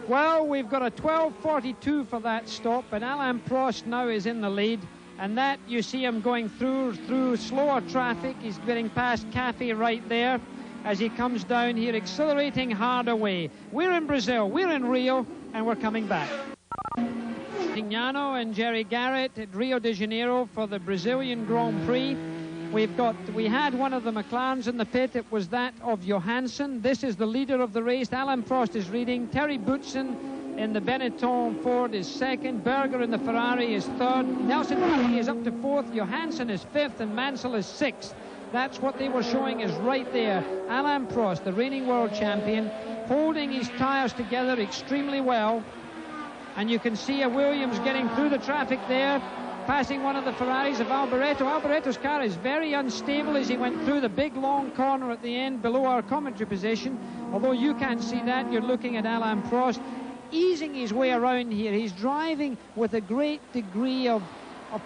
Well, we've got a 12:42 for that stop, and Alain Prost now is in the lead. And that, you see him going through slower traffic. He's getting past Cafe right there as he comes down here, accelerating hard away. We're in Brazil, we're in Rio, and we're coming back. Tignano and Jerry Garrett at Rio de Janeiro for the Brazilian Grand Prix. We had one of the McLarens in the pit. It was that of Johansson. This is the leader of the race. Alain Prost is leading. Terry Boutsen in the Benetton Ford is second. Berger in the Ferrari is third. Nelson Piquet is up to fourth. Johansson is fifth, and Mansell is sixth. That's what they were showing is right there. Alain Prost, the reigning world champion, holding his tires together extremely well. And you can see a Williams getting through the traffic there, passing one of the Ferraris of Alboreto. Alboreto's car is very unstable as he went through the big long corner at the end below our commentary position. Although you can't see that, you're looking at Alain Prost easing his way around here. He's driving with a great degree of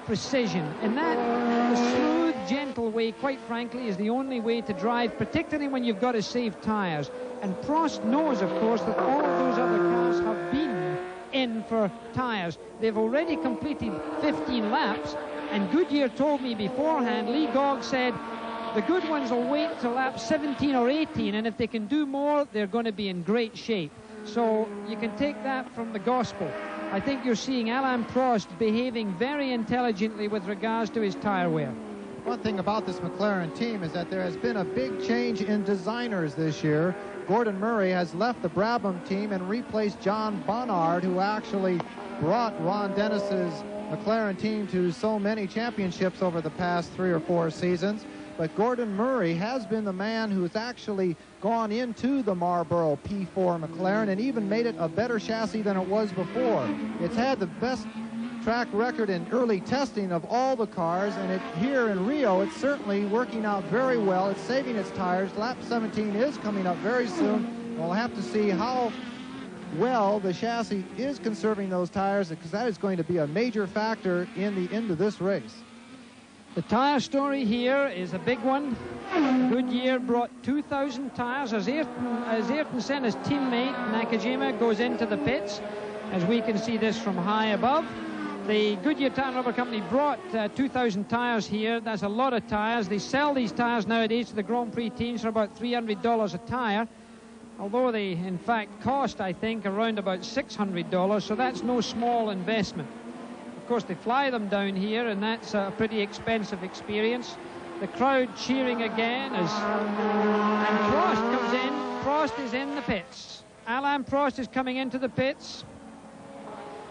precision. And that, the smooth, gentle way, quite frankly, is the only way to drive, particularly when you've got to save tires. And Prost knows, of course, that all of those other cars have been in for tires. They've already completed 15 laps, and Goodyear told me beforehand, Lee Gogg said, the good ones will wait till lap 17 or 18, and if they can do more, they're going to be in great shape. So you can take that from the gospel. I think you're seeing Alain Prost behaving very intelligently with regards to his tire wear. One thing about this McLaren team is that there has been a big change in designers this year. Gordon Murray has left the Brabham team and replaced John Bonnard, who actually brought Ron Dennis's McLaren team to so many championships over the past 3 or 4 seasons. But Gordon Murray has been the man who's actually gone into the Marlboro P4 McLaren and even made it a better chassis than it was before. It's had the best track record in early testing of all the cars, and here in Rio, it's certainly working out very well. It's saving its tires. Lap 17 is coming up very soon. We'll have to see how well the chassis is conserving those tires, because that is going to be a major factor in the end of this race. The tire story here is a big one. Goodyear brought 2,000 tires as Ayrton Senna's teammate Nakajima goes into the pits, as we can see this from high above. The Goodyear Tire and Rubber Company brought 2,000 tires here. That's a lot of tires. They sell these tires nowadays to the Grand Prix teams for about $300 a tire, although they in fact cost, I think, around about $600, so that's no small investment. Of course, they fly them down here, and that's a pretty expensive experience. The crowd cheering again and Prost comes in. Prost is in the pits. Alain Prost is coming into the pits.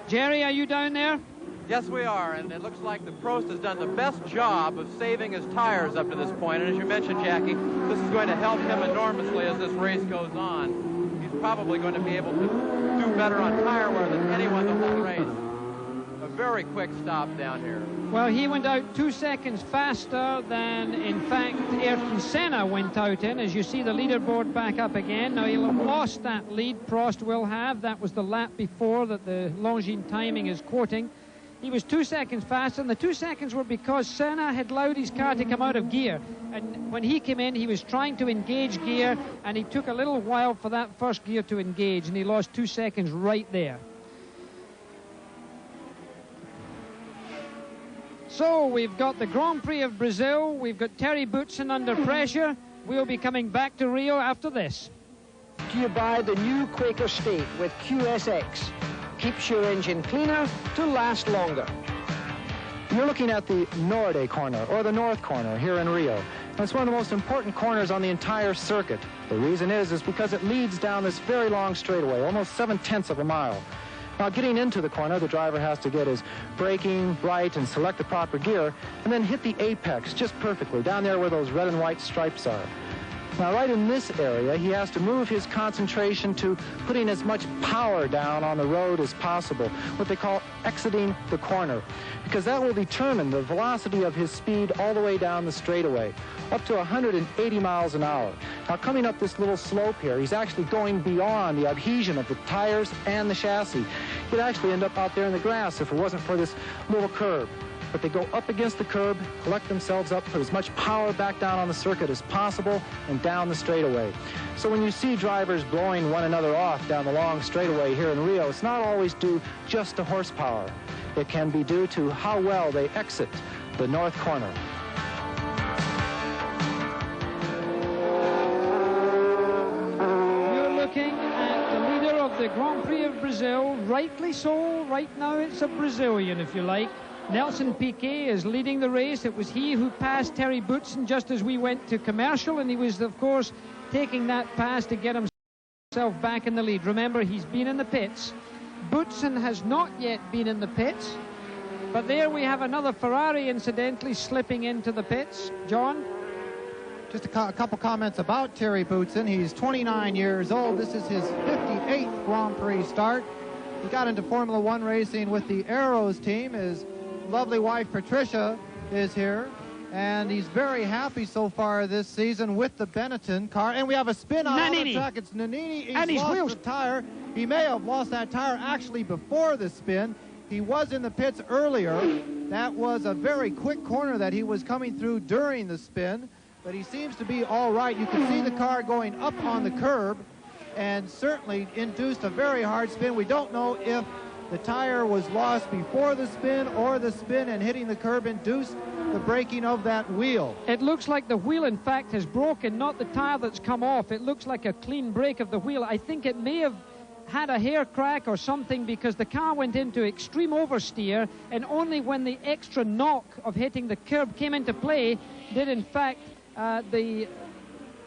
Jerry, are you down there? Yes, we are, and it looks like the Prost has done the best job of saving his tires up to this point. And as you mentioned, Jackie, this is going to help him enormously as this race goes on. He's probably going to be able to do better on tire wear than anyone the whole race. A very quick stop down here. Well, he went out 2 seconds faster than, in fact, Ayrton Senna went out in. As you see the leaderboard back up again. Now, he'll have lost that lead, Prost will have. That was the lap before that the Longines timing is quoting. He was 2 seconds faster, and the 2 seconds were because Senna had allowed his car to come out of gear. And when he came in, he was trying to engage gear, and he took a little while for that first gear to engage, and he lost 2 seconds right there. So we've got the Grand Prix of Brazil. We've got Terry Boutsen under pressure. We'll be coming back to Rio after this. Do you buy the new Quaker State with QSX? Keeps your engine cleaner to last longer. You're looking at the Norte corner, or the North corner, here in Rio. And it's one of the most important corners on the entire circuit. The reason is because it leads down this very long straightaway, almost 7/10 of a mile. Now, getting into the corner, the driver has to get his braking right and select the proper gear, and then hit the apex just perfectly, down there where those red and white stripes are. Now, right in this area, he has to move his concentration to putting as much power down on the road as possible, what they call exiting the corner, because that will determine the velocity of his speed all the way down the straightaway, up to 180 miles an hour. Now, coming up this little slope here, he's actually going beyond the adhesion of the tires and the chassis. He'd actually end up out there in the grass if it wasn't for this little curve. but they go up against the curb, collect themselves up, put as much power back down on the circuit as possible, and down the straightaway. So when you see drivers blowing one another off down the long straightaway here in Rio, it's not always due just to horsepower. It can be due to how well they exit the north corner. You're looking at the leader of the Grand Prix of Brazil, rightly so. Right now it's a Brazilian, if you like. Nelson Piquet is leading the race. It was he who passed Terry Boutsen just as we went to commercial, and he was, of course, taking that pass to get himself back in the lead. Remember, he's been in the pits. Boutsen has not yet been in the pits, but there we have another Ferrari, incidentally, slipping into the pits. John? Just a couple comments about Terry Boutsen. He's 29 years old. This is his 58th Grand Prix start. He got into Formula One racing with the Arrows team. His lovely wife, Patricia, is here. And he's very happy so far this season with the Benetton car. And we have a spin out on the track. It's Nannini. He's lost the tire. He may have lost that tire actually before the spin. He was in the pits earlier. That was a very quick corner that he was coming through during the spin. But he seems to be all right. You can see the car going up on the curb and certainly induced a very hard spin. We don't know if the tire was lost before the spin or the spin and hitting the curb induced the breaking of that wheel. It looks like the wheel, in fact, has broken, not the tire that's come off. It looks like a clean break of the wheel. I think it may have had a hair crack or something because the car went into extreme oversteer, and only when the extra knock of hitting the curb came into play did, in fact, the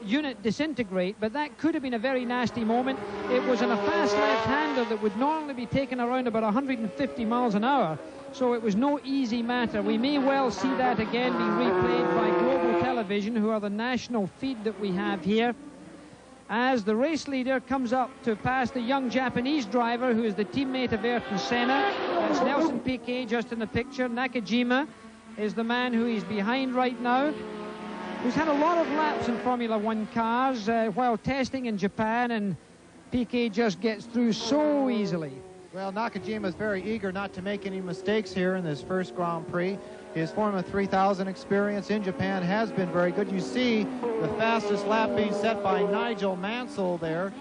unit disintegrate. But that could have been a very nasty moment. It was in a fast left-hander that would normally be taken around about 150 miles an hour, so it was no easy matter. We may well see that again be replayed by Global Television, who are the national feed that we have here, as the race leader comes up to pass the young Japanese driver who is the teammate of Ayrton Senna. That's Nelson Piquet just in the picture. Nakajima is the man who is behind right now, who's had a lot of laps in Formula One cars while testing in Japan, and Piquet just gets through so easily. Well, Nakajima is very eager not to make any mistakes here in this first Grand Prix. His Formula 3000 experience in Japan has been very good. You see the fastest lap being set by Nigel Mansell there.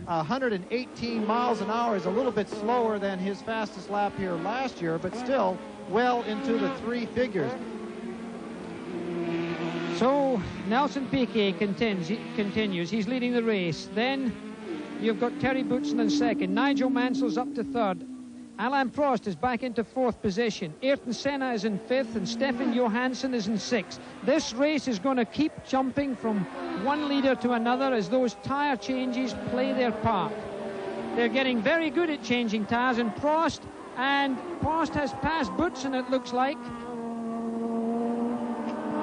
118 miles an hour is a little bit slower than his fastest lap here last year, but still well into the three figures. So Nelson Piquet continues. He's leading the race. Then you've got Terry Boutsen in second. Nigel Mansell's up to third. Alain Prost is back into fourth position. Ayrton Senna is in fifth, and Stefan Johansson is in sixth. This race is going to keep jumping from one leader to another as those tire changes play their part. They're getting very good at changing tires, and Prost has passed Boutsen, it looks like.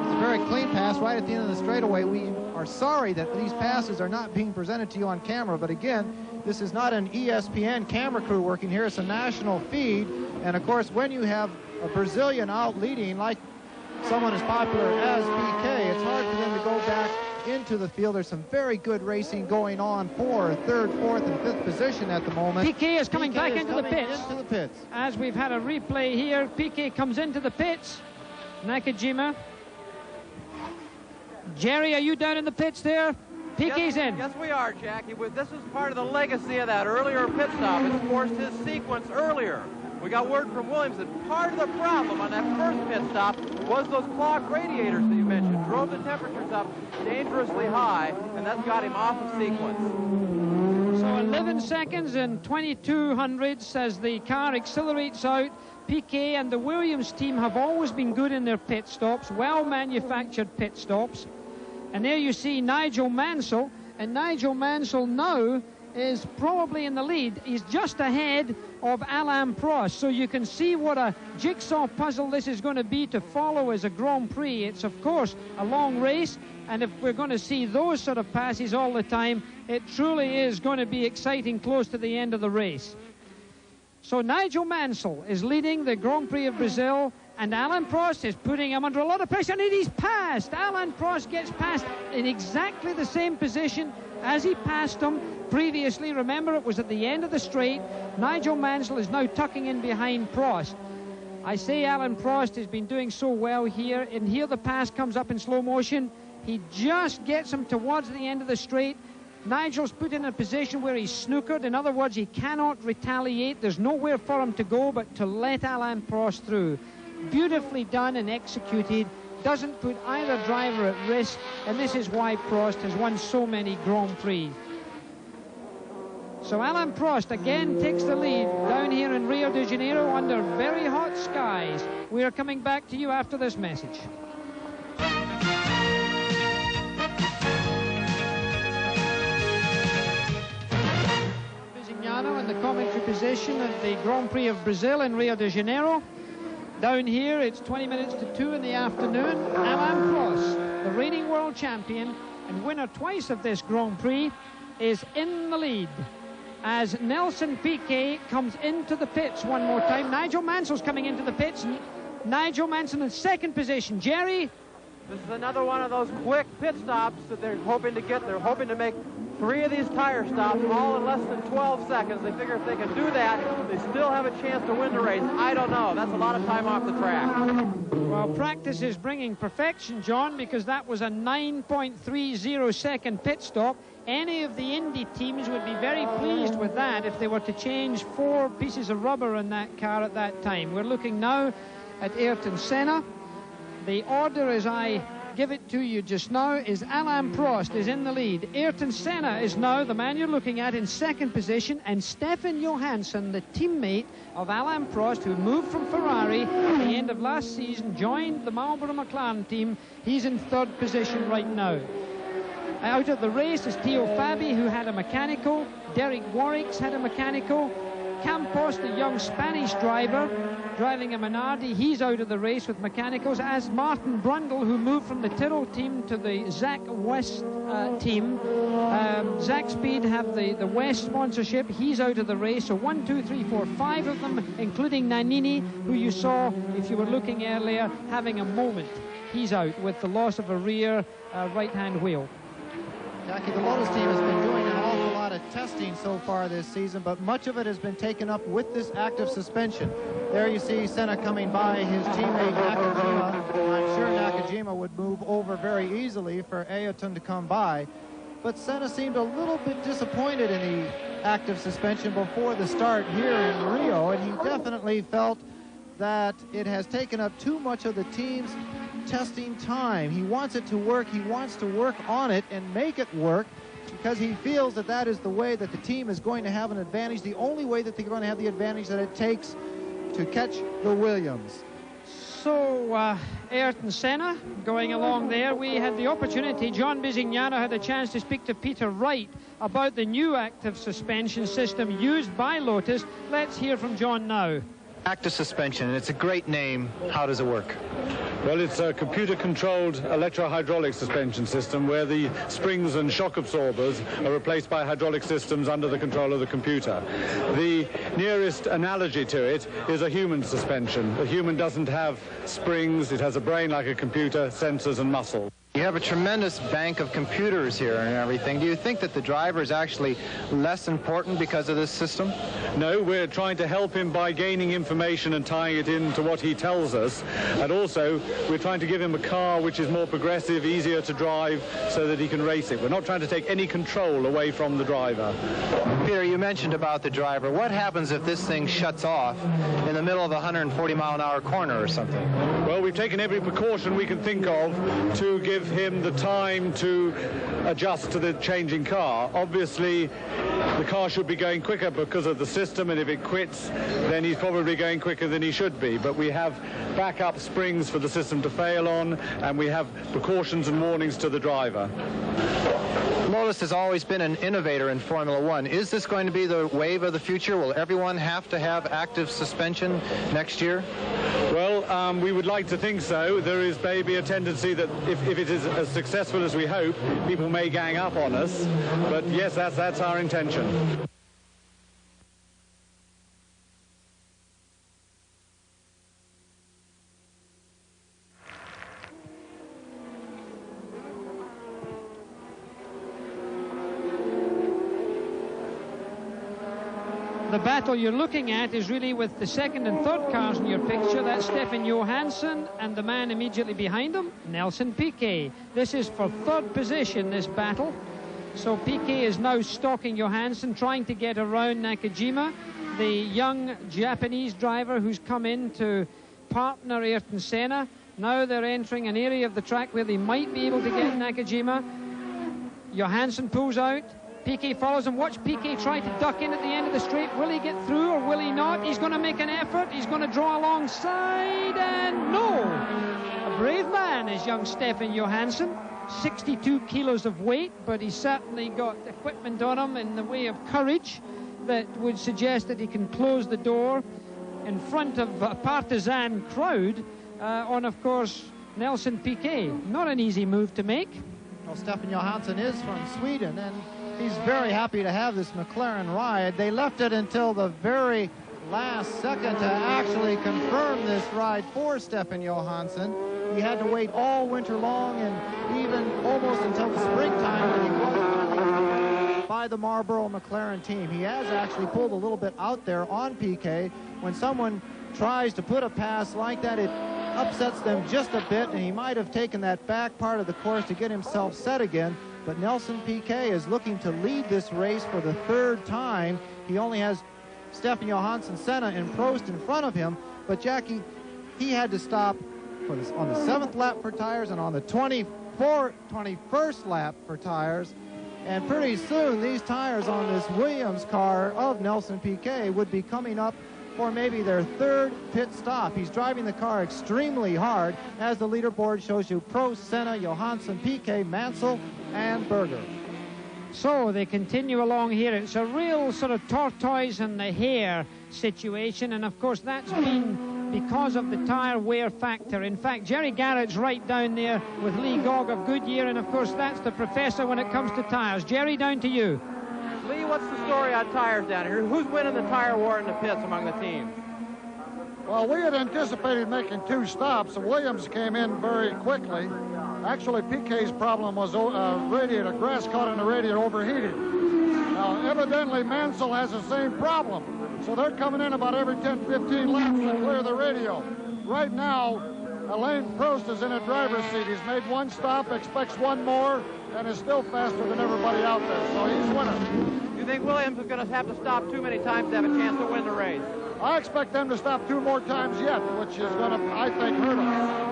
It's a very clean pass right at the end of the straightaway. We are sorry that these passes are not being presented to you on camera, but again, this is not an ESPN camera crew working here. It's a national feed. And of course, when you have a Brazilian out leading, like someone as popular as Piquet, it's hard for them to go back into the field. There's some very good racing going on for third, fourth, and fifth position at the moment. Piquet is coming back into the pits. As As we've had a replay here, Piquet comes into the pits. Nakajima. Jerry, are you down in the pits there? Piquet's in. Yes, we are, Jackie. This is part of the legacy of that earlier pit stop. It's forced his sequence earlier. We got word from Williams that part of the problem on that first pit stop was those clogged radiators that you mentioned. Drove the temperatures up dangerously high, and that's got him off of sequence. So 11 seconds and 22 hundredths as the car accelerates out. Piquet and the Williams team have always been good in their pit stops, well-manufactured pit stops. And there you see Nigel Mansell, and Nigel Mansell now is probably in the lead. He's just ahead of Alain Prost, so you can see what a jigsaw puzzle this is going to be to follow as a Grand Prix. It's, of course, a long race, and if we're going to see those sort of passes all the time, it truly is going to be exciting close to the end of the race. So Nigel Mansell is leading the Grand Prix of Brazil, and Alain Prost is putting him under a lot of pressure, and he's passed. Alain Prost gets passed in exactly the same position as he passed him previously. Remember, it was at the end of the straight. Nigel Mansell is now tucking in behind Prost. I say Alan Prost has been doing so well here, and here the pass comes up in slow motion. He just gets him towards the end of the straight. Nigel's put in a position where he's snookered. In other words, he cannot retaliate. There's nowhere for him to go but to let Alan Prost through. Beautifully done and executed. Doesn't put either driver at risk, and this is why Prost has won so many Grand Prix. So Alan Prost again takes the lead down here in Rio de Janeiro under very hot skies. We are coming back to you after this message. Visignano in the commentary position at the Grand Prix of Brazil in Rio de Janeiro. Down here, it's 20 minutes to 2 in the afternoon. Alain Prost, the reigning world champion and winner twice of this Grand Prix, is in the lead as Nelson Piquet comes into the pits one more time. Nigel Mansell's coming into the pits. Nigel Mansell in second position. Jerry? This is another one of those quick pit stops that they're hoping to get. They're hoping to make 3 of these tire stops all in less than 12 seconds. They figure if they can do that, they still have a chance to win the race. I don't know. That's a lot of time off the track. Well, practice is bringing perfection, John, because that was a 9.30 second pit stop. Any of the Indy teams would be very pleased with that if they were to change 4 pieces of rubber in that car at that time. We're looking now at Ayrton Senna. The order as I give it to you just now is Alain Prost is in the lead. Ayrton Senna is now the man you're looking at in second position, and Stefan Johansson, the teammate of Alain Prost, who moved from Ferrari at the end of last season, joined the Marlboro McLaren team. He's in third position right now. Out of the race is Theo Fabi, who had a mechanical. Derek Warwick's had a mechanical. Campos, the young Spanish driver, driving a Minardi, he's out of the race with mechanicals, as Martin Brundle, who moved from the Tyrrell team to the Zach West team. Zach Speed have the West sponsorship. He's out of the race. So 1, 2, 3, 4, 5 of them, including Nannini, who you saw, if you were looking earlier, having a moment. He's out with the loss of a rear right-hand wheel. Jackie, the Lotus team has been doing an awful lot of testing so far this season, but much of it has been taken up with this active suspension. There you see Senna coming by his teammate Nakajima. I'm sure Nakajima would move over very easily for Ayrton to come by, but Senna seemed a little bit disappointed in the active suspension before the start here in Rio, and he definitely felt that it has taken up too much of the team's testing time. He wants it to work. He wants to work on it and make it work, because he feels that that is the way that the team is going to have an advantage, the only way that they're going to have the advantage that it takes to catch the Williams. So Ayrton Senna going along there. We had the opportunity, John Visignano had a chance to speak to Peter Wright about the new active suspension system used by Lotus. Let's hear from John now. Active suspension, and it's a great name. How does it work? Well, it's a computer-controlled electro-hydraulic suspension system where the springs and shock absorbers are replaced by hydraulic systems under the control of the computer. The nearest analogy to it is a human suspension. A human doesn't have springs. It has a brain like a computer, sensors and muscle. You have a tremendous bank of computers here and everything. Do you think that the driver is actually less important because of this system? No, we're trying to help him by gaining information and tying it into what he tells us. And also, we're trying to give him a car which is more progressive, easier to drive, so that he can race it. We're not trying to take any control away from the driver. Peter, you mentioned about the driver. What happens if this thing shuts off in the middle of a 140-mile-an-hour corner or something? Well, we've taken every precaution we can think of to give him the time to adjust to the changing car. Obviously, the car should be going quicker because of the system, and if it quits, then he's probably going quicker than he should be. But we have backup springs for the system to fail on, and we have precautions and warnings to the driver. Lotus has always been an innovator in Formula One. Is this going to be the wave of the future? Will everyone have to have active suspension next year? Well, we would like to think so. There is maybe a tendency that if it is as successful as we hope, people may gang up on us. But yes, that's our intention. the battle you're looking at is really with the second and third cars in your picture. That's Stefan Johansson and the man immediately behind him, Nelson Piquet. This is for third position, this battle. So Piquet is now stalking Johansson, trying to get around Nakajima, the young Japanese driver who's come in to partner Ayrton Senna. Now they're entering an area of the track where they might be able to get Nakajima. Johansson pulls out. Piquet follows him. Watch Piquet try to duck in at the end of the straight. Will he get through or will he not? He's going to make an effort. He's going to draw alongside, and no! A brave man is young Stefan Johansson. 62 kilos of weight, but he's certainly got equipment on him in the way of courage that would suggest that he can close the door in front of a partisan crowd on, of course, Nelson Piquet. Not an easy move to make. Well, Stefan Johansson is from Sweden, and he's very happy to have this McLaren ride. They left it until the very last second to actually confirm this ride for Stefan Johansson. He had to wait all winter long and even almost until the springtime when he was by the Marlboro McLaren team. He has actually pulled a little bit out there on Piquet. When someone tries to put a pass like that, it upsets them just a bit, and he might have taken that back part of the course to get himself set again. But Nelson Piquet is looking to lead this race for the third time. He only has Stefan Johansson, Senna, and Prost in front of him. But Jackie, he had to stop for this on the 7th lap for tires and on the 21st lap for tires. And pretty soon these tires on this Williams car of Nelson Piquet would be coming up for maybe their third pit stop. He's driving the car extremely hard, as the leaderboard shows you: Prost, Senna, Johansson, Piquet, Mansell, and Berger. So they continue along here. It's a real sort of tortoise and the hare situation, and of course that's been because of the tire wear factor. In fact, Jerry Garrett's right down there with Lee Gogg of Goodyear, and of course that's the professor when it comes to tires. Jerry, down to you. Lee, what's the story on tires down here? Who's winning the tire war in the pits among the teams? Well, we had anticipated making 2 stops, and Williams came in very quickly. Actually, Piquet's problem was radiator, grass caught in the radiator, overheated. Now, evidently, Mansell has the same problem. So they're coming in about every 10, 15 laps to clear the radio. Right now, Alain Prost is in a driver's seat. He's made 1 stop, expects 1 more, and is still faster than everybody out there. So he's winning. You think Williams is going to have to stop too many times to have a chance to win the race? I expect them to stop 2 more times yet, which is going to, I think, hurt us.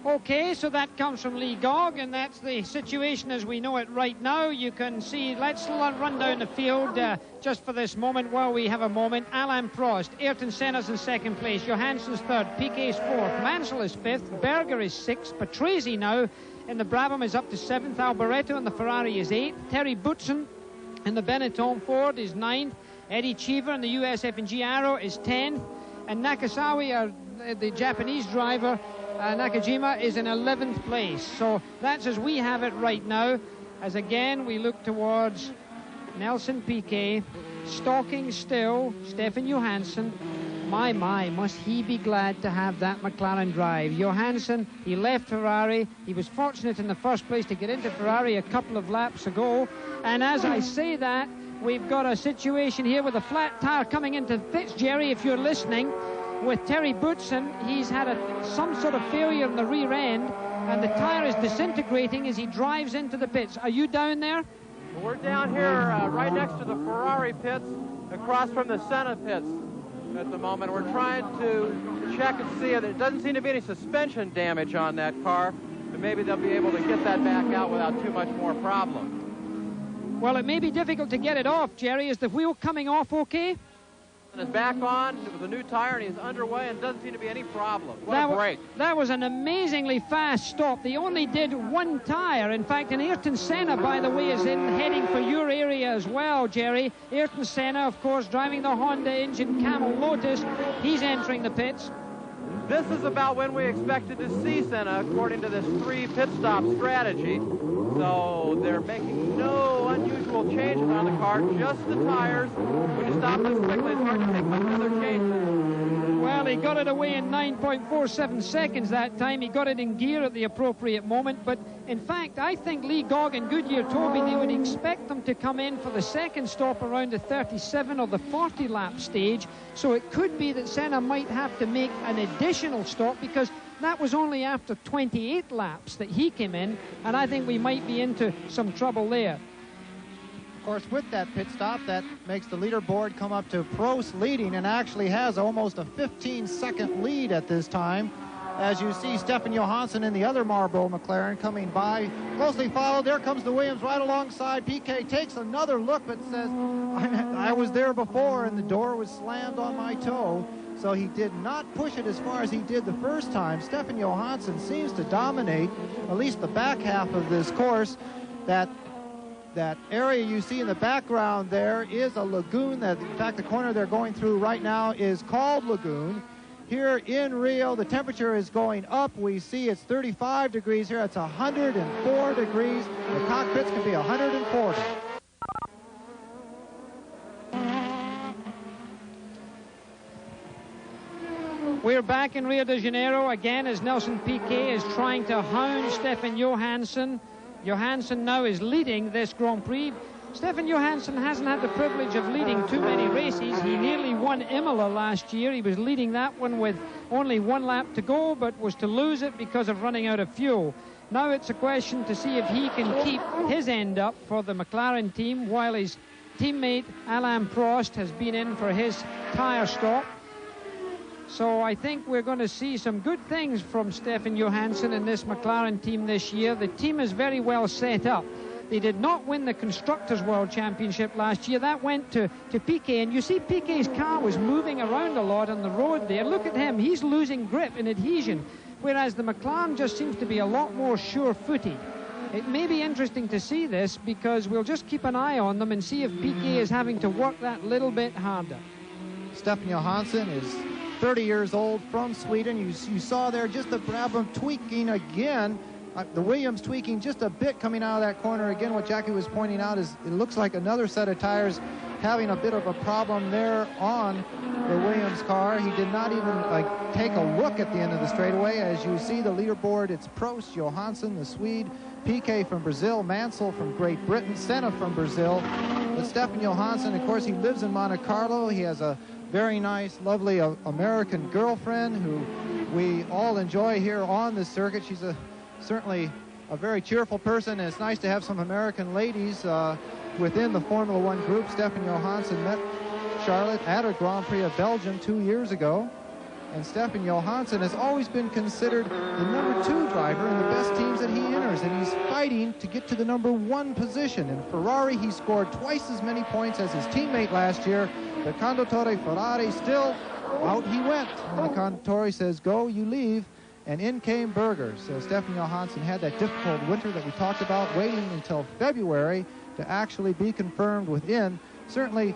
Okay, so that comes from Lee Gogg, and that's the situation as we know it right now. You can see, let's run down the field just for this moment while we have a moment. Alain Prost, Ayrton Senna's in 2nd place, Johansson's 3rd, Piquet's 4th, Mansell is 5th, Berger is 6th, Patrese now in the Brabham is up to 7th, Alboreto in the Ferrari is 8th, Terry Boutsen in the Benetton Ford is 9th, Eddie Cheever in the US F&G Arrow is 10th, and Nakasawa, the Japanese driver, Nakajima, is in 11th place. So that's as we have it right now, as again we look towards Nelson Piquet, stalking still Stefan Johansson. My, must he be glad to have that McLaren drive. Johansson, he left Ferrari. He was fortunate in the first place to get into Ferrari a couple of laps ago. And as I say that, we've got a situation here with a flat tire coming into the pits, Jerry, if you're listening. With Terry Boutsen, he's had some sort of failure in the rear end, and the tire is disintegrating as he drives into the pits. Are you down there? Well, we're down here right next to the Ferrari pits, across from the Senna pits at the moment. We're trying to check and see. There doesn't seem to be any suspension damage on that car, but maybe they'll be able to get that back out without too much more problem. Well, it may be difficult to get it off, Jerry. Is the wheel coming off okay? And is back on with a new tire, and he's underway, and doesn't seem to be any problem. What a break. That was an amazingly fast stop. They only did 1 tire. In fact, and Ayrton Senna, by the way, is heading for your area as well, Jerry. Ayrton Senna, of course, driving the Honda engine Camel Lotus. He's entering the pits. This is about when we expected to see Senna, according to this 3 pit stop strategy. So they're making no unusual changes on the car, just the tires. When you stop this quickly, it's hard to make much other changes. Well, he got it away in 9.47 seconds that time. He got it in gear at the appropriate moment. But in fact, I think Lee Gogg and Goodyear told me they would expect them to come in for the second stop around the 37 or the 40 lap stage. So it could be that Senna might have to make an additional stop, because that was only after 28 laps that he came in, and I think we might be into some trouble there. Of course, with that pit stop, that makes the leaderboard come up to Prost leading, and actually has almost a 15-second lead at this time. As you see, Stefan Johansson in the other Marlboro McLaren coming by, closely followed. There comes the Williams right alongside. Piquet takes another look, but says, I was there before, and the door was slammed on my toe. So he did not push it as far as he did the first time. Stefan Johansson seems to dominate at least the back half of this course. That area you see in the background there is a lagoon. That, in fact, the corner they're going through right now is called Lagoon. Here in Rio, the temperature is going up. We see it's 35 degrees here. It's 104 degrees. The cockpits can be 140. We're back in Rio de Janeiro again as Nelson Piquet is trying to hound Stefan Johansson. Johansson now is leading this Grand Prix. Stefan Johansson hasn't had the privilege of leading too many races. He nearly won Imola last year. He was leading that one with only 1 lap to go, but was to lose it because of running out of fuel. Now it's a question to see if he can keep his end up for the McLaren team, while his teammate Alain Prost has been in for his tyre stop. So I think we're going to see some good things from Stefan Johansson in this McLaren team this year. The team is very well set up. They did not win the Constructors' World Championship last year. That went to Piquet. And you see Piquet's car was moving around a lot on the road there. Look at him. He's losing grip and adhesion, whereas the McLaren just seems to be a lot more sure-footed. It may be interesting to see this, because we'll just keep an eye on them and see if Piquet is having to work that little bit harder. Stefan Johansson is 30 years old, from Sweden. You saw there just the Brabham tweaking again. The Williams tweaking just a bit coming out of that corner. Again, what Jackie was pointing out is it looks like another set of tires having a bit of a problem there on the Williams car. He did not even take a look at the end of the straightaway. As you see the leaderboard, it's Prost, Johansson, the Swede, Piquet from Brazil, Mansell from Great Britain, Senna from Brazil. But Stefan Johansson, of course, he lives in Monte Carlo. He has a very nice, lovely American girlfriend who we all enjoy here on the circuit. She's certainly a very cheerful person, and it's nice to have some American ladies within the Formula One group. Stefan Johansson met Charlotte at a Grand Prix of Belgium 2 years ago. And Stefan Johansson has always been considered the number 2 driver in the best teams that he enters, and he's fighting to get to the number 1 position. In Ferrari, he scored twice as many points as his teammate last year. The Conduttore Ferrari, still out he went. And the Conduttore says, go, you leave. And in came Berger. So Stefan Johansson had that difficult winter that we talked about, waiting until February to actually be confirmed within certainly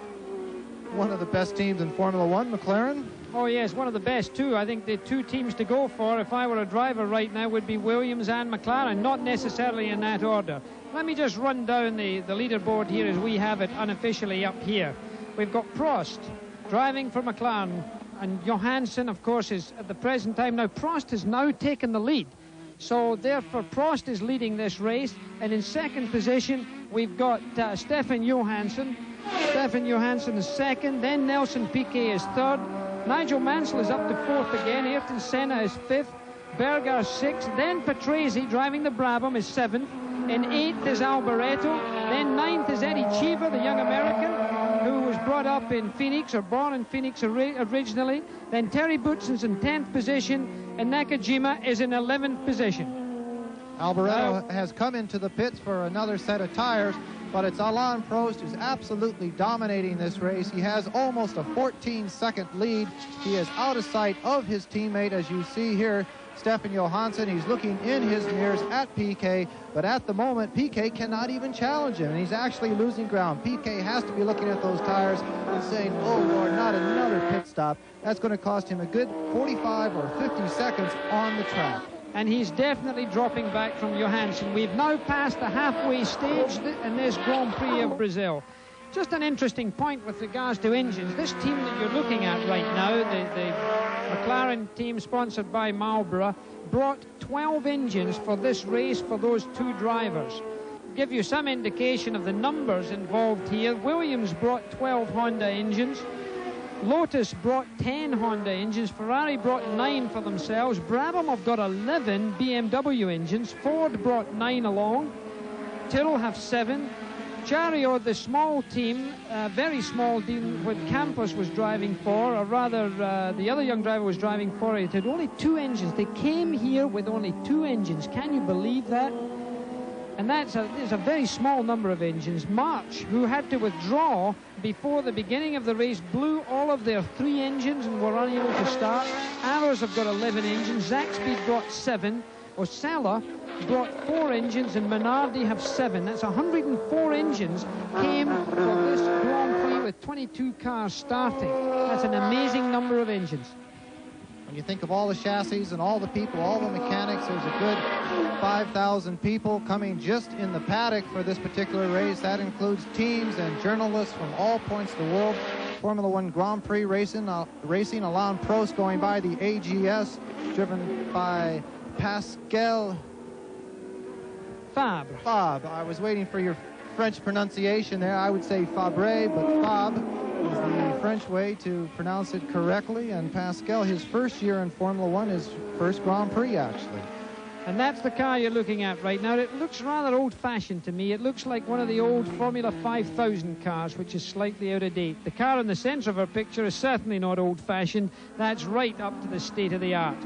one of the best teams in Formula One, McLaren. Oh yes, one of the best too. I think the 2 teams to go for, if I were a driver right now, would be Williams and McLaren, not necessarily in that order. Let me just run down the leaderboard here as we have it unofficially up here. We've got Prost driving for McLaren, and Johansson, of course, is at the present time. Now, Prost has now taken the lead. So, therefore, Prost is leading this race. And in second position, we've got Stefan Johansson. Stefan Johansson is second. Then Nelson Piquet is third. Nigel Mansell is up to fourth again. Ayrton Senna is fifth. Berger sixth. Then Patrese, driving the Brabham, is seventh. In eighth is Alboreto. Then ninth is Eddie Cheever, the young American, who was brought up in Phoenix, or born in Phoenix originally. Then Terry Bootson's in 10th position, and Nakajima is in 11th position. Alboreto has come into the pits for another set of tires, but it's Alain Prost who's absolutely dominating this race. He has almost a 14-second lead. He is out of sight of his teammate, as you see here, Stefan Johansson. He's looking in his mirrors at Piquet, but at the moment, Piquet cannot even challenge him, and he's actually losing ground. Piquet has to be looking at those tires and saying, oh, Lord, not another pit stop. That's going to cost him a good 45 or 50 seconds on the track. And he's definitely dropping back from Johansson. We've now passed the halfway stage in this Grand Prix of Brazil. Just an interesting point with regards to engines. This team that you're looking at right now, the McLaren team sponsored by Marlboro, brought 12 engines for this race for those two drivers. Give you some indication of the numbers involved here. Williams brought 12 Honda engines. Lotus brought 10 Honda engines. Ferrari brought 9 for themselves. Brabham have got 11 BMW engines. Ford brought 9 along. Tyrrell have 7. Chariot, the small team, very small team, what Campos was driving for, or rather the other young driver was driving for it, had only 2 engines. They came here with only 2 engines. Can you believe that? And that's a very small number of engines. March, who had to withdraw before the beginning of the race, blew all of their 3 engines and were unable to start. Arrows have got 11 engines. Zaxby brought 7. Osella brought 4 engines, and Minardi have 7. That's 104 engines came for this Grand Prix with 22 cars starting. That's an amazing number of engines. When you think of all the chassis and all the people, all the mechanics, there's a good 5,000 people coming just in the paddock for this particular race. That includes teams and journalists from all points of the world. Formula One Grand Prix racing, Alain Prost going by the AGS, driven by Pascal Fabre. I was waiting for your French pronunciation there. I would say Fabre, but Fabre is the French way to pronounce it correctly. And Pascal, his first year in Formula One, his first Grand Prix, actually. And that's the car you're looking at right now. It looks rather old-fashioned to me. It looks like one of the old Formula 5000 cars, which is slightly out of date. The car in the center of our picture is certainly not old-fashioned. That's right up to the state-of-the-art.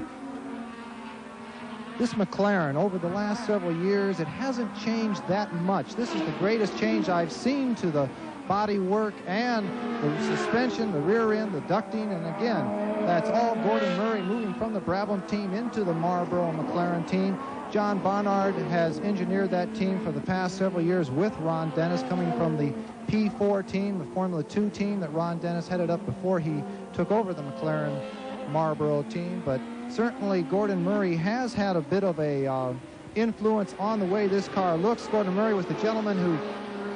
This McLaren, over the last several years, it hasn't changed that much. This is the greatest change I've seen to the body work and the suspension, the rear end, the ducting, and again, that's all Gordon Murray moving from the Brabham team into the Marlboro McLaren team. John Barnard has engineered that team for the past several years with Ron Dennis, coming from the P4 team, the Formula 2 team that Ron Dennis headed up before he took over the McLaren Marlboro team. But certainly Gordon Murray has had a bit of a influence on the way this car looks. Gordon Murray was the gentleman who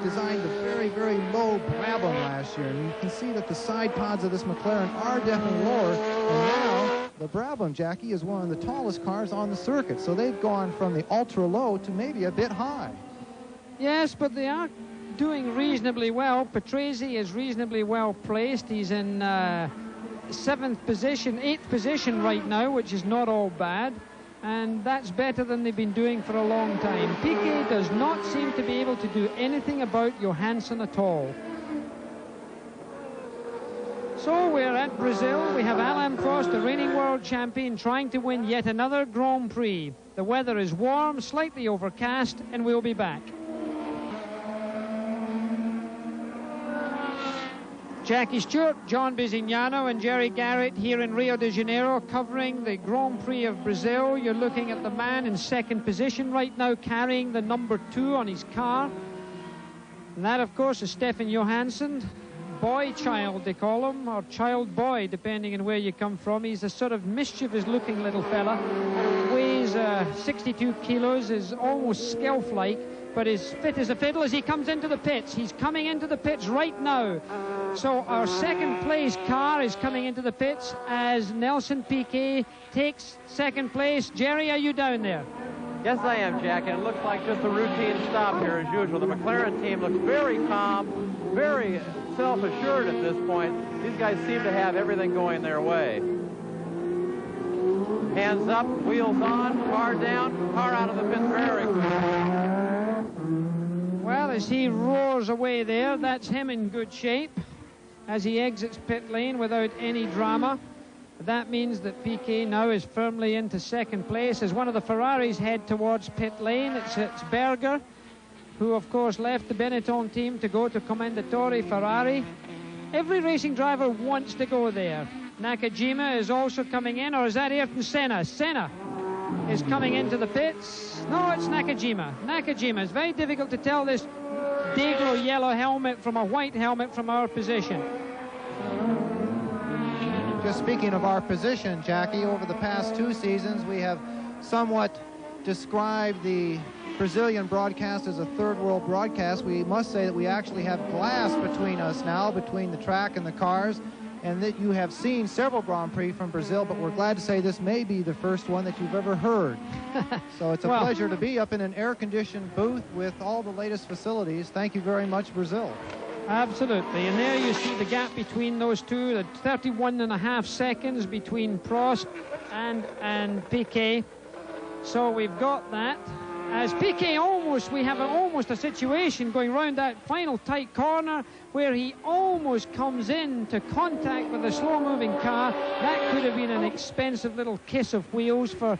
designed the very, very low Brabham last year, and you can see that the side pods of this McLaren are definitely lower, and now the Brabham, Jackie, is one of the tallest cars on the circuit, so they've gone from the ultra low to maybe a bit high. Yes, but they are doing reasonably well. Patrese is reasonably well placed. He's in 8th position right now, which is not all bad, and that's better than they've been doing for a long time. Piquet does not seem to be able to do anything about Johansson at all. So we're at Brazil. We have Alain Prost, the reigning world champion, trying to win yet another Grand Prix. The weather is warm, slightly overcast, and we'll be back. Jackie Stewart, John Bizignano and Jerry Garrett here in Rio de Janeiro covering the Grand Prix of Brazil. You're looking at the man in 2nd position right now, carrying the number 2 on his car. And that, of course, is Stefan Johansson. Boy child, they call him, or child boy, depending on where you come from. He's a sort of mischievous-looking little fella. Weighs 62 kilos, is almost Skelf-like, but is fit as a fiddle as he comes into the pits. He's coming into the pits right now. So our 2nd place car is coming into the pits as Nelson Piquet takes 2nd place. Jerry, are you down there? Yes, I am, Jack, and it looks like just a routine stop here as usual. The McLaren team looks very calm, very self-assured at this point. These guys seem to have everything going their way. Hands up, wheels on, car down, car out of the pits very quickly. Well, as he roars away there, that's him in good shape as he exits pit lane without any drama. That means that Piquet now is firmly into 2nd place as one of the Ferraris head towards pit lane. It's Berger, who of course left the Benetton team to go to Commendatore Ferrari. Every racing driver wants to go there. Nakajima is also coming in, or is that Ayrton Senna? Senna is coming into the pits. No, it's Nakajima. Nakajima. It's very difficult to tell this Dayglow yellow helmet from a white helmet from our position. Just speaking of our position, Jackie, over the past 2 seasons, we have somewhat describe the Brazilian broadcast as a third world broadcast, we must say that we actually have glass between us now, between the track and the cars, and that you have seen several Grand Prix from Brazil, but we're glad to say this may be the first one that you've ever heard. So it's a pleasure to be up in an air-conditioned booth with all the latest facilities. Thank you very much, Brazil. Absolutely, and there you see the gap between those two, the 31.5 seconds between Prost and Piquet. So we've got that. As Piquet we have almost a situation going round that final tight corner where he almost comes into contact with a slow-moving car. That could have been an expensive little kiss of wheels for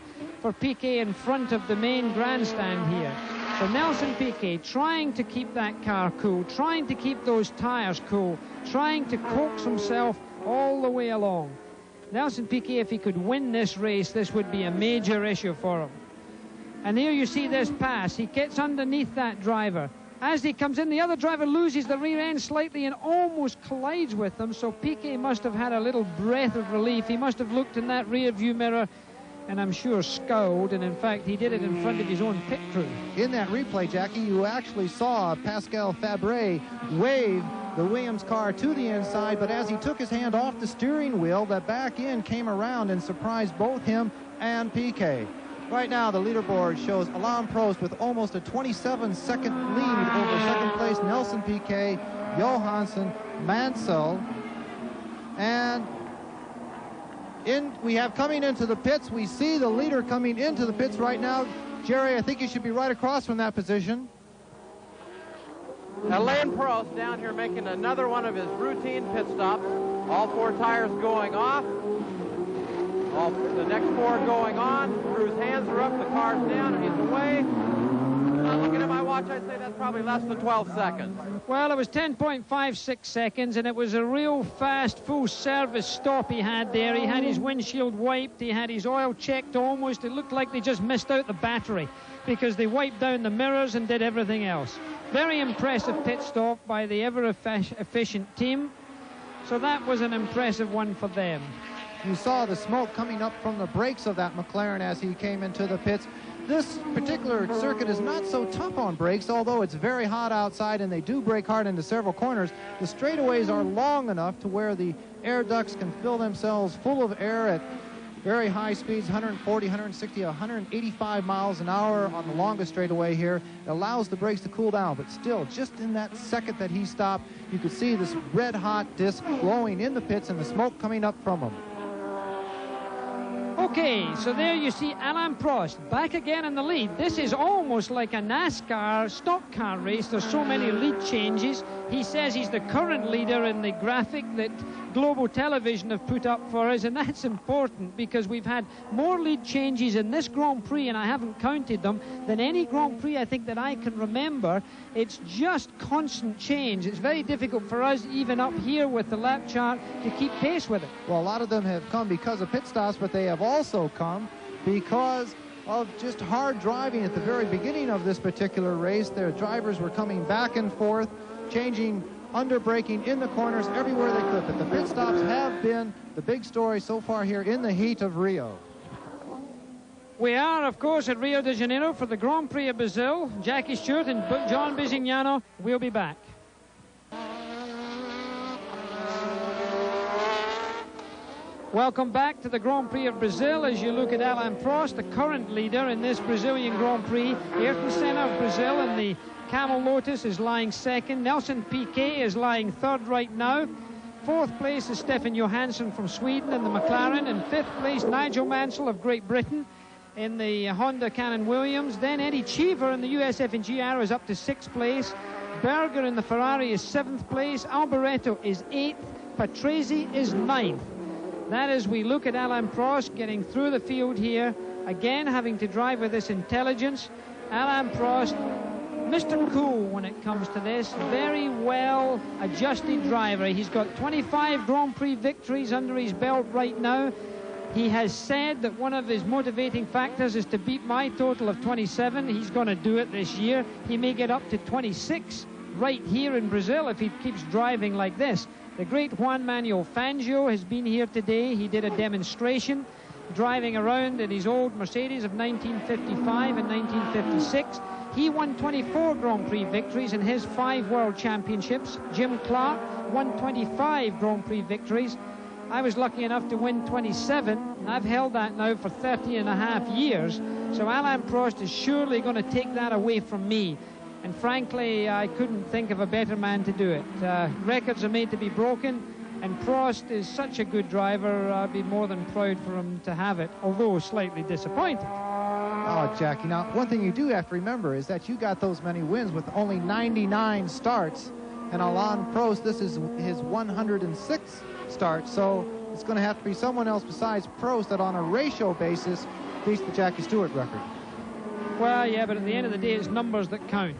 Piquet in front of the main grandstand here. So Nelson Piquet trying to keep that car cool, trying to keep those tires cool, trying to coax himself all the way along. Nelson Piquet, if he could win this race, this would be a major issue for him. And here you see this pass. He gets underneath that driver. As he comes in, the other driver loses the rear end slightly and almost collides with them. So Piquet must have had a little breath of relief. He must have looked in that rear view mirror and I'm sure scowled. And in fact, he did it in front of his own pit crew. In that replay, Jackie, you actually saw Pascal Fabre wave the Williams car to the inside, but as he took his hand off the steering wheel, the back end came around and surprised both him and Piquet. Right now, the leaderboard shows Alain Prost with almost a 27-second lead over second place Nelson Piquet, Johansson, Mansell, and we have coming into the pits. We see the leader coming into the pits right now. Jerry, I think you should be right across from that position. Alain Prost down here making another one of his routine pit stops. All four tires going off. The next four going on. Drew's hands are up, the car's down, and he's away. Looking at my watch, I'd say that's probably less than 12 seconds. Well, it was 10.56 seconds, and it was a real fast, full service stop he had there. He had his windshield wiped, he had his oil checked almost. It looked like they just missed out the battery because they wiped down the mirrors and did everything else. Very impressive pit stop by the ever-efficient team. So that was an impressive one for them. You saw the smoke coming up from the brakes of that McLaren as he came into the pits. This particular circuit is not so tough on brakes, although it's very hot outside and they do brake hard into several corners. The straightaways are long enough to where the air ducts can fill themselves full of air at very high speeds, 140, 160, 185 miles an hour on the longest straightaway here. It allows the brakes to cool down, but still, just in that second that he stopped, you could see this red-hot disc glowing in the pits and the smoke coming up from them. Okay, so there you see Alain Prost back again in the lead. This is almost like a NASCAR stock car race. There's so many lead changes. He says he's the current leader in the graphic that Global Television have put up for us, and that's important because we've had more lead changes in this Grand Prix, and I haven't counted them, than any Grand Prix I think that I can remember. It's just constant change. It's very difficult for us, even up here with the lap chart, to keep pace with it. Well, a lot of them have come because of pit stops, but they have also come because of just hard driving at the very beginning of this particular race. Their drivers were coming back and forth, changing, under braking in the corners everywhere they could. But the pit stops have been the big story so far here in the heat of Rio. We are, of course, at Rio de Janeiro for the Grand Prix of Brazil. Jackie Stewart and John Bisignano will be back. Welcome back to the Grand Prix of Brazil as you look at Alain Prost, the current leader in this Brazilian Grand Prix. Ayrton Senna of Brazil in the Camel Lotus is lying second. Nelson Piquet is lying third right now. Fourth place is Stefan Johansson from Sweden in the McLaren. In fifth place, Nigel Mansell of Great Britain in the Honda Cannon Williams. Then Eddie Cheever in the USF&G Arrow is up to sixth place. Berger in the Ferrari is seventh place. Alboreto is eighth. Patrese is ninth. That is, we look at Alain Prost getting through the field here, again having to drive with this intelligence. Alain Prost, Mr. Cool when it comes to this, very well adjusted driver. He's got 25 Grand Prix victories under his belt right now. He has said that one of his motivating factors is to beat my total of 27. He's going to do it this year. He may get up to 26 right here in Brazil if he keeps driving like this. The great Juan Manuel Fangio has been here today. He did a demonstration. driving around in his old Mercedes of 1955 and 1956. He won 24 Grand Prix victories in his 5 World Championships. Jim Clark won 25 Grand Prix victories. I was lucky enough to win 27, and I've held that now for 30 and a half years. So Alain Prost is surely going to take that away from me. And frankly, I couldn't think of a better man to do it. Records are made to be broken, and Prost is such a good driver. I'd be more than proud for him to have it, although slightly disappointed. Oh, Jackie, now one thing you do have to remember is that you got those many wins with only 99 starts, and Alain Prost, this is his 106th start, so it's going to have to be someone else besides Prost that on a ratio basis beats the Jackie Stewart record. Well, yeah, but at the end of the day, it's numbers that count.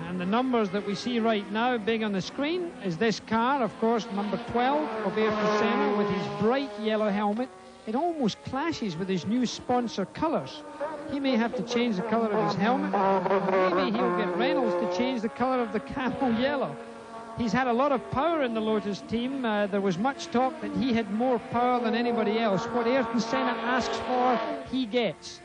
And the numbers that we see right now, big on the screen, is this car, of course, number 12 of Ayrton Senna with his bright yellow helmet. It almost clashes with his new sponsor colours. He may have to change the colour of his helmet. Maybe he'll get Reynolds to change the colour of the camel yellow. He's had a lot of power in the Lotus team. There was much talk that he had more power than anybody else. What Ayrton Senna asks for, he gets.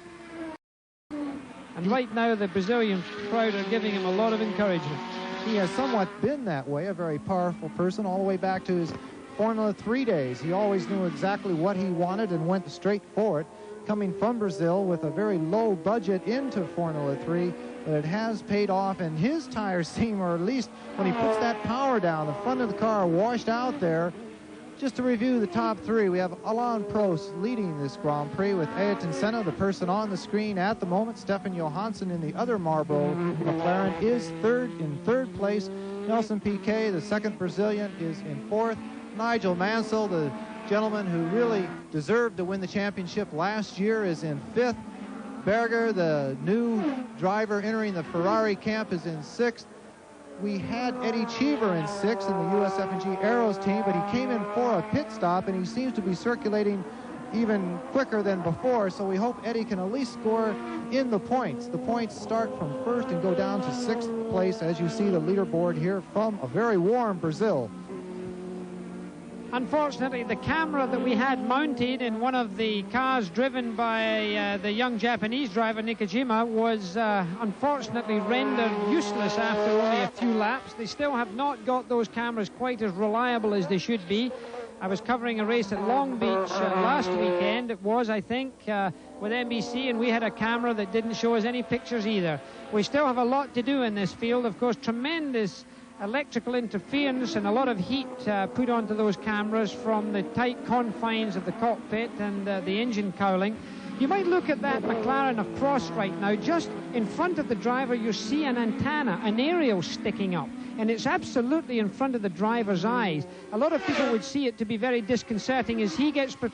And right now, the Brazilian crowd are giving him a lot of encouragement. He has somewhat been that way, a very powerful person, all the way back to his Formula 3 days. He always knew exactly what he wanted and went straight for it. Coming from Brazil with a very low budget into Formula 3, but it has paid off, and his tires seem, or at least when he puts that power down, the front of the car washed out there. Just to review the top 3, we have Alain Prost leading this Grand Prix with Ayrton Senna, the person on the screen at the moment. Stefan Johansson in the other Marlboro McLaren is in third place. Nelson Piquet, the second Brazilian, is in 4th. Nigel Mansell, the gentleman who really deserved to win the championship last year, is in 5th. Berger, the new driver entering the Ferrari camp, is in 6th. We had Eddie Cheever in 6th in the USF&G Aeros team, but he came in for a pit stop, and he seems to be circulating even quicker than before, so we hope Eddie can at least score in the points. The points start from 1st and go down to 6th place, as you see the leaderboard here from a very warm Brazil. Unfortunately, the camera that we had mounted in one of the cars driven by the young Japanese driver Nakajima was unfortunately rendered useless after only a few laps. They still have not got those cameras quite as reliable as they should be. I was covering a race at Long Beach last weekend, it was, I think, with NBC, and we had a camera that didn't show us any pictures either. We still have a lot to do in this field. Of course, tremendous electrical interference and a lot of heat put onto those cameras from the tight confines of the cockpit and the engine cowling. You might look at that McLaren of Prost right now. Just in front of the driver, you see an antenna, an aerial sticking up, and it's absolutely in front of the driver's eyes. A lot of people would see it to be very disconcerting as he gets prepared